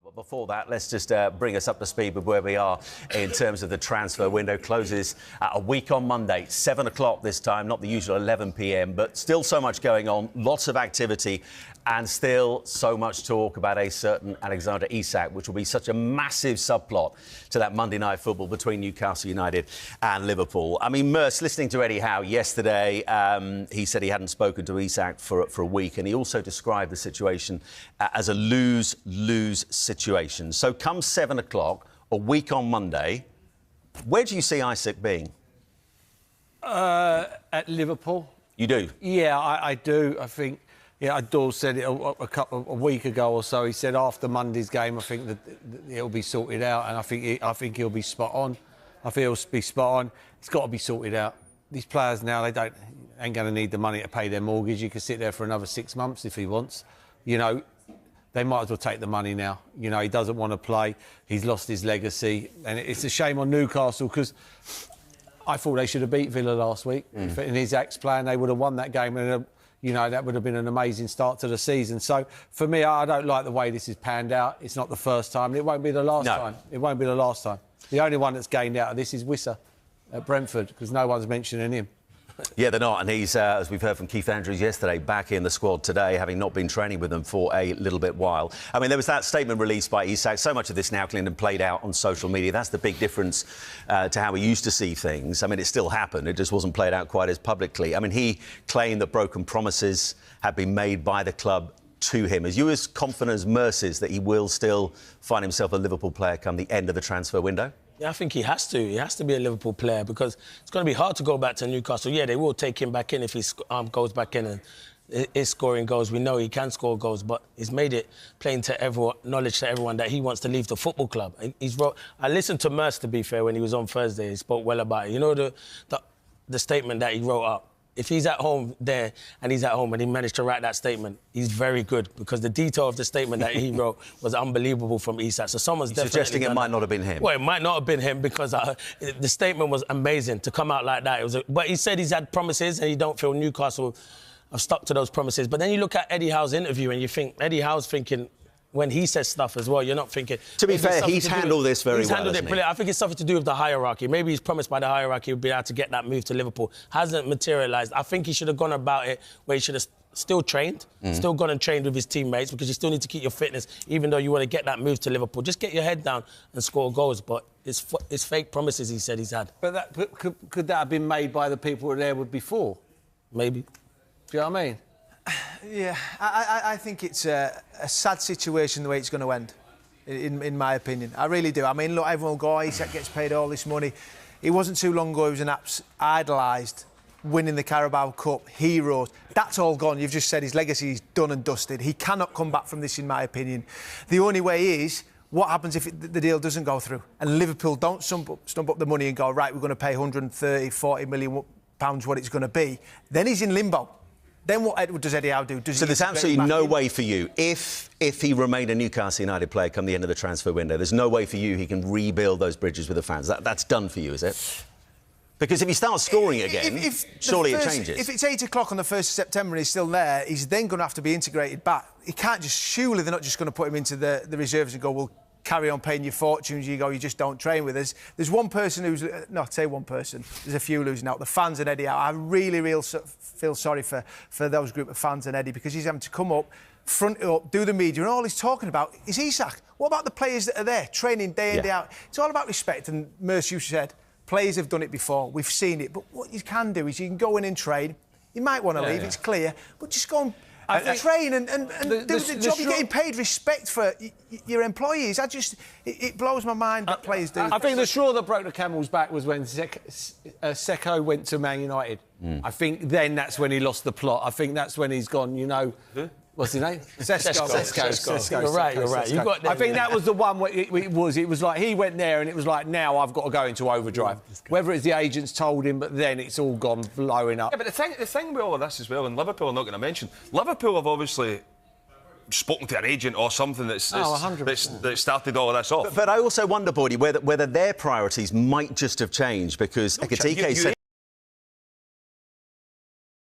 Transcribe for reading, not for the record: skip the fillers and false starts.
Well, before that, let's just bring us up to speed with where we are in terms of the transfer window. Closes a week on Monday, 7 o'clock this time, not the usual 11 p.m, but still so much going on, lots of activity and still so much talk about a certain Alexander Isak, which will be such a massive subplot to that Monday night football between Newcastle United and Liverpool. I mean, Merce, listening to Eddie Howe yesterday, he said he hadn't spoken to Isak for a week, and he also described the situation as a lose-lose situation. So come 7 o'clock, a week on Monday, where do you see Isak being? At Liverpool. You do? Yeah, I do. I think, yeah, Dawes said it a week ago or so. He said after Monday's game, I think that it'll be sorted out, and I think he'll be spot on. I think he'll be spot on. It's got to be sorted out. These players now, ain't going to need the money to pay their mortgage. He can sit there for another 6 months if he wants. You know, they might as well take the money now. You know, he doesn't want to play. He's lost his legacy, and it's a shame on Newcastle because I thought they should have beat Villa last week. In Isak's plan, they would have won that game, and you know, that would have been an amazing start to the season. So, for me, I don't like the way this is panned out. It's not the first time. It won't be the last time. It won't be the last time. The only one that's gained out of this is Wissa at Brentford, because no one's mentioning him. Yeah, they're not. And he's, as we've heard from Keith Andrews yesterday, back in the squad today, having not been training with them for a little bit while. I mean, there was that statement released by Isak. So much of this now, Clinton, played out on social media. That's the big difference to how we used to see things. I mean, it still happened. It just wasn't played out quite as publicly. I mean, he claimed that broken promises had been made by the club to him. Are you as confident as Merce is that he will still find himself a Liverpool player come the end of the transfer window? Yeah, I think he has to. He has to be a Liverpool player because it's going to be hard to go back to Newcastle. Yeah, they will take him back in if he goes back in and is scoring goals. We know he can score goals, but he's made it plain to everyone, knowledge to everyone that he wants to leave the football club. I listened to Merce, to be fair, when he was on Thursday. He spoke well about it. You know the statement that he wrote up? If he's at home there and he's at home and he managed to write that statement, he's very good because the detail of the statement that he wrote was unbelievable from Isak. So someone's definitely suggesting it might not have been him. Well, it might not have been him because the statement was amazing to come out like that. But he said he's had promises and he don't feel Newcastle have stuck to those promises. But then you look at Eddie Howe's interview and you think Eddie Howe's thinking, when he says stuff as well, you're not thinking... To be fair, he's handled this very well, He's handled it brilliant. I think it's something to do with the hierarchy. Maybe he's promised by the hierarchy he'll be able to get that move to Liverpool. Hasn't materialised. I think he should have gone about it where he should have still trained, still gone and trained with his teammates because you still need to keep your fitness, even though you want to get that move to Liverpool. Just get your head down and score goals. But it's fake promises he said he's had. But could that have been made by the people who were there before? Maybe. Do you know what I mean? Yeah, I think it's a sad situation the way it's going to end, in my opinion. I really do. I mean, look, everyone will go, Isak gets paid all this money. It wasn't too long ago he was an idolised, winning the Carabao Cup, heroes. That's all gone. You've just said his legacy is done and dusted. He cannot come back from this, in my opinion. The only way is, what happens if the deal doesn't go through and Liverpool don't stump up the money and go, right, we're going to pay 130, 40 million pounds what it's going to be. Then he's in limbo. Then what does Eddie Howe do? So there's absolutely no way for you, if he remained a Newcastle United player come the end of the transfer window, there's no way for you he can rebuild those bridges with the fans. That's done for you, is it? Because if he starts scoring again, surely it changes. If it's 8 o'clock on the 1st of September and he's still there, he's then going to have to be integrated back. He can't just... Surely they're not just going to put him into the reserves and go, well, carry on paying your fortunes, you just don't train with us. There's one person who's... No, I'd say one person. There's a few losing out. The fans and Eddie out. I really feel sorry for those group of fans and Eddie because he's having to come up, front it up, do the media, and all he's talking about is Isak. What about the players that are there, training day in, day out? It's all about respect, and Merce, you said, players have done it before, we've seen it, but what you can do is you can go in and train. You might want to leave, it's clear, but just go and train and do the job. You're getting paid respect for your employees. It blows my mind that players do. I think the straw that broke the camel's back was when Seko went to Man United. I think then that's when he lost the plot. I think that's when he's gone, you know... What's his name? Sesko. You're right. You got them. I think that was the one where it was like he went there and it was like, now I've got to go into overdrive. Whether it's the agents told him, but then it's all gone blowing up. Yeah, but the thing with all of this as well, and Liverpool are not going to mention, Liverpool have obviously spoken to an agent or something that started all of this off. But I also wonder, Boydie, whether their priorities might just have changed because Ekitike said